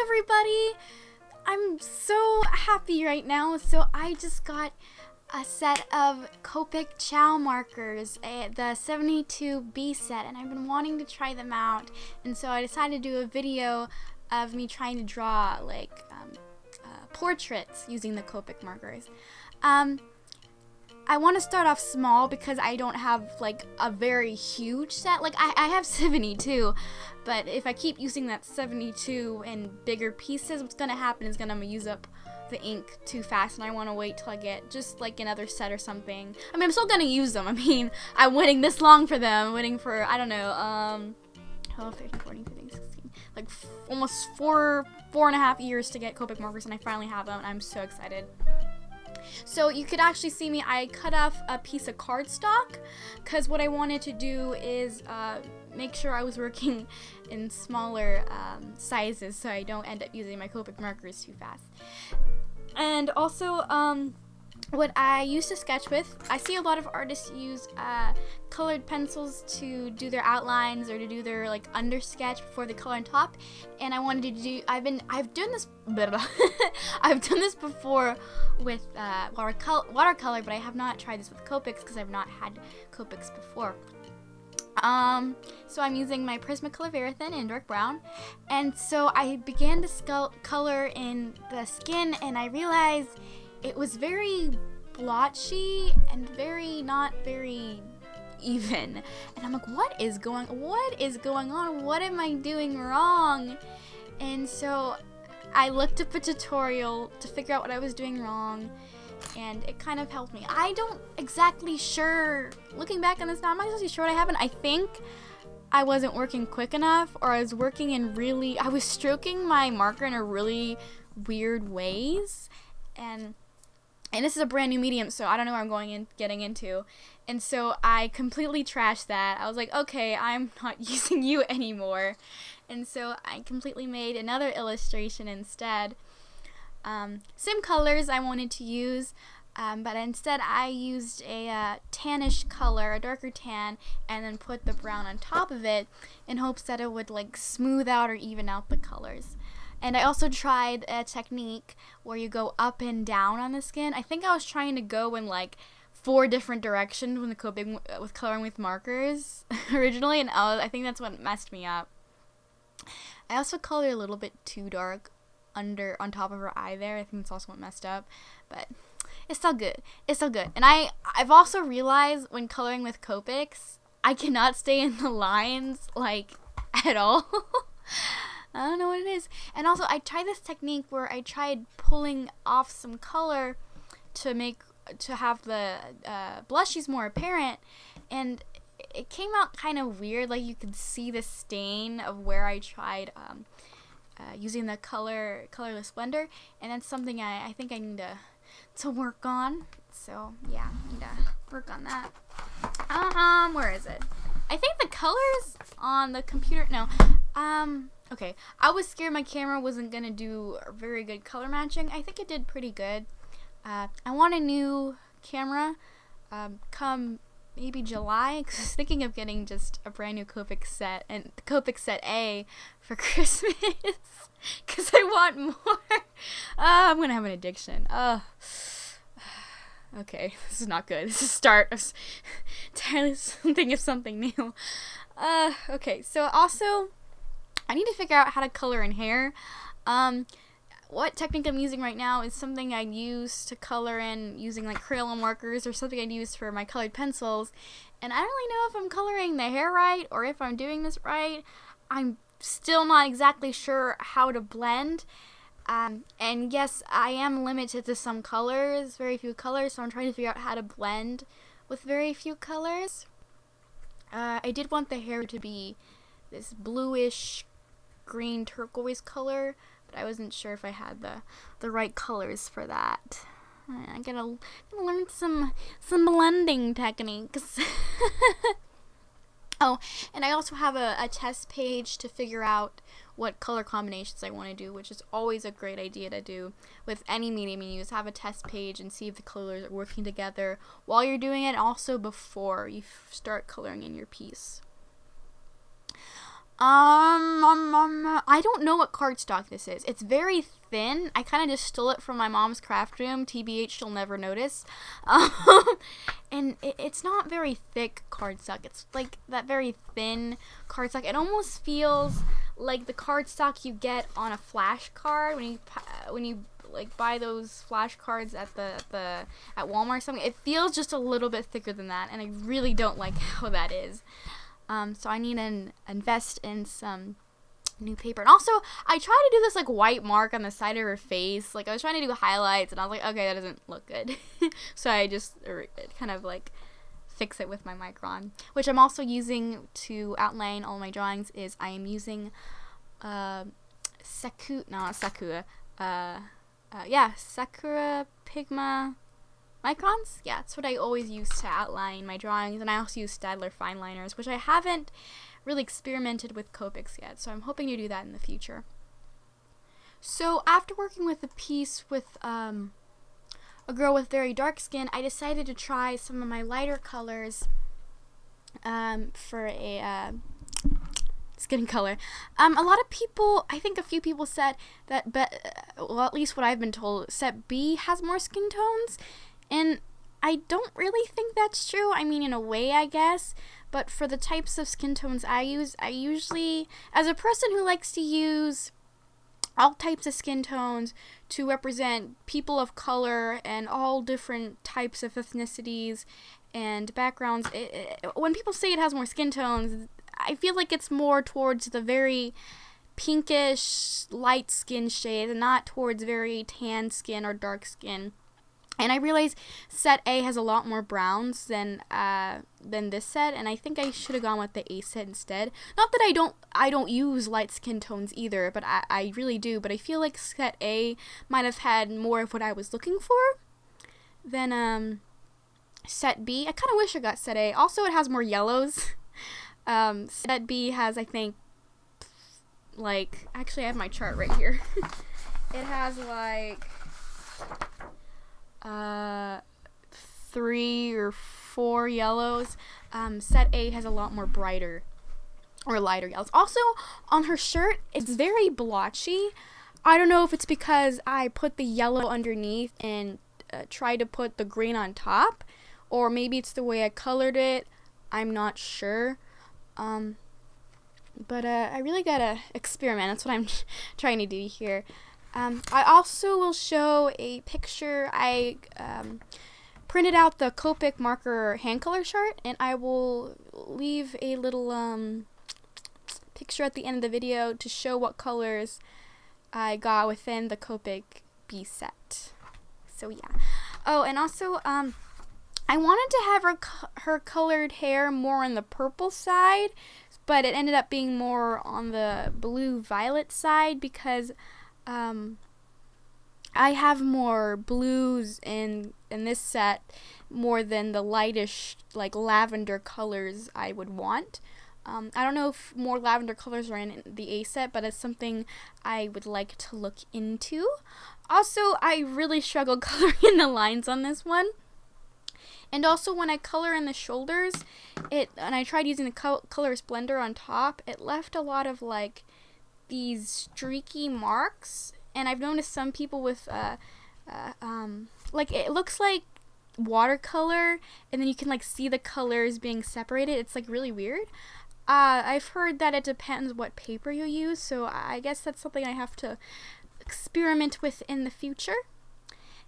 everybody! I'm so happy right now. So I just got a set of Copic Ciaos markers, the 72B set, and I've been wanting to try them out. And so I decided to do a video of me trying to draw like portraits using the Copic markers. I want to start off small because I don't have like a very huge set. Like I have 72, but if I keep using that 72 in bigger pieces, what's gonna happen is I'm gonna use up the ink too fast, and I want to wait till I get just like another set or something. I mean, I'm still gonna use them. I mean, I'm waiting this long for them. I'm waiting for, I don't know, 12, 13, 14, 15, 16, like almost four and a half years to get Copic markers, and I finally have them, and I'm so excited. So you could actually see me, I cut off a piece of cardstock because what I wanted to do is make sure I was working in smaller sizes so I don't end up using my Copic markers too fast. And also, what I used to sketch with, I see a lot of artists use colored pencils to do their outlines or to do their like under sketch before they color on top. And I wanted to do, I've done this, I've done this before with watercolor, but I have not tried this with Copics because I've not had Copics before. So I'm using my Prismacolor Verithin in dark brown, and so I began to color in the skin, and I realized it was very blotchy and not very even. And I'm like, what is going on? What am I doing wrong? And so I looked up a tutorial to figure out what I was doing wrong, and it kind of helped me. I don't exactly sure, looking back on this now, I'm not exactly sure what happened. I think I wasn't working quick enough, or I was working in I was stroking my marker in a really weird ways, and this is a brand new medium, so I don't know what I'm getting into. And so I completely trashed that. I was like, okay, I'm not using you anymore. And so I completely made another illustration instead. Same colors I wanted to use, but instead I used a tannish color, a darker tan, and then put the brown on top of it in hopes that it would like smooth out or even out the colors. And I also tried a technique where you go up and down on the skin. I think I was trying to go in like 4 different directions with coloring with markers originally, and I think that's what messed me up. I also colored a little bit too dark on top of her eye there. I think that's also what messed up, but it's still good. It's still good. And I've also realized when coloring with Copics, I cannot stay in the lines like at all. I don't know what it is. And also, I tried this technique where I tried pulling off some color to have the blushies more apparent, and it came out kind of weird. Like you could see the stain of where I tried using the colorless blender, and that's something I think I need to work on. So yeah, I need to work on that. Where is it? I think the colors on the computer. No. Okay, I was scared my camera wasn't gonna do very good color matching. I think it did pretty good. I want a new camera come maybe July, because I was thinking of getting just a brand new Copic set, and the Copic set A for Christmas, because I want more. I'm gonna have an addiction. Okay, this is not good. This is a start of thinking of something new. Okay, so also, I need to figure out how to color in hair. What technique I'm using right now is something I'd use to color in using like Crayola markers, or something I'd use for my colored pencils. And I don't really know if I'm coloring the hair right or if I'm doing this right. I'm still not exactly sure how to blend. And yes, I am limited to some colors, very few colors, so I'm trying to figure out how to blend with very few colors. I did want the hair to be this bluish green turquoise color, but I wasn't sure if I had the right colors for that. I gotta learn some blending techniques. Oh, and I also have a test page to figure out what color combinations I want to do, which is always a great idea to do with any medium you use. Have a test page and see if the colors are working together while you're doing it, also before you start coloring in your piece. I don't know what cardstock this is. It's very thin. I kind of just stole it from my mom's craft room. TBH, she'll never notice. And it's not very thick cardstock. It's like that very thin cardstock. It almost feels like the cardstock you get on a flash card when you like buy those flashcards at at Walmart or something. It feels just a little bit thicker than that, and I really don't like how that is. So I need to invest in some new paper. And also, I tried to do this like white mark on the side of her face. Like I was trying to do highlights, and I was like, okay, that doesn't look good. So I just kind of like fix it with my Micron, which I'm also using to outline all my drawings. I am using Sakura Pigma Microns. Yeah, that's what I always use to outline my drawings, and I also use Staedtler fine liners, which I haven't really experimented with Copics yet, so I'm hoping to do that in the future. So after working with a piece with a girl with very dark skin, I decided to try some of my lighter colors for a skin color. A lot of people, I think a few people said that, well, at least what I've been told, set B has more skin tones, and I don't really think that's true. I mean, in a way, I guess, but for the types of skin tones I use, I usually, as a person who likes to use all types of skin tones to represent people of color and all different types of ethnicities and backgrounds, when people say it has more skin tones, I feel like it's more towards the very pinkish light skin shade and not towards very tan skin or dark skin. And I realize set A has a lot more browns than this set, and I think I should have gone with the A set instead. Not that I don't use light skin tones either, but I really do. But I feel like set A might have had more of what I was looking for than set B. I kind of wish I got set A. Also, it has more yellows. Set B has, I think, like, actually I have my chart right here. It has like 3 or 4 yellows. Set A has a lot more brighter or lighter yellows. Also, on her shirt, it's very blotchy. I don't know if it's because I put the yellow underneath and tried to put the green on top, or maybe it's the way I colored it. I'm not sure. But I really gotta experiment. That's what I'm trying to do here. I also will show a picture. I printed out the Copic marker hand color chart, and I will leave a little picture at the end of the video to show what colors I got within the Copic B set. So yeah. Oh, and also I wanted to have her colored hair more on the purple side, but it ended up being more on the blue-violet side because I have more blues in this set more than the lightish, like, lavender colors I would want. I don't know if more lavender colors are in the A set, but it's something I would like to look into. Also, I really struggled coloring in the lines on this one. And also, when I color in the shoulders, and I tried using the color blender on top, it left a lot of, like, these streaky marks. And I've noticed some people with, like, it looks like watercolor, and then you can, like, see the colors being separated. It's, like, really weird. I've heard that it depends what paper you use, so I guess that's something I have to experiment with in the future.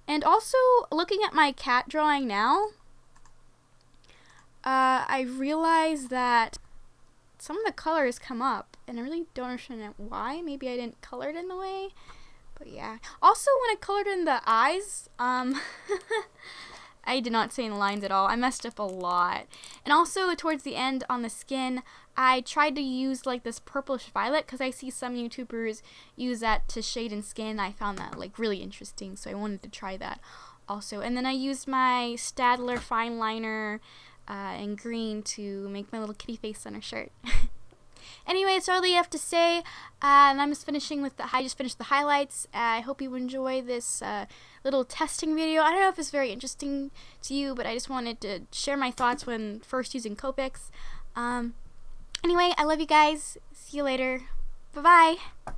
And also, looking at my cat drawing now, I realized that some of the colors come up, and I really don't understand why. Maybe I didn't color it in the way, but yeah. Also, when I colored in the eyes, I did not say in the lines at all. I messed up a lot. And also, towards the end on the skin, I tried to use, like, this purplish violet, because I see some YouTubers use that to shade in skin. I found that, like, really interesting, so I wanted to try that also. And then I used my Staedtler fine liner in green to make my little kitty face on her shirt. Anyway, that's all I have to say. And I just finished the highlights. I hope you enjoy this little testing video. I don't know if it's very interesting to you, but I just wanted to share my thoughts when first using Copics. Anyway, I love you guys. See you later. Bye-bye.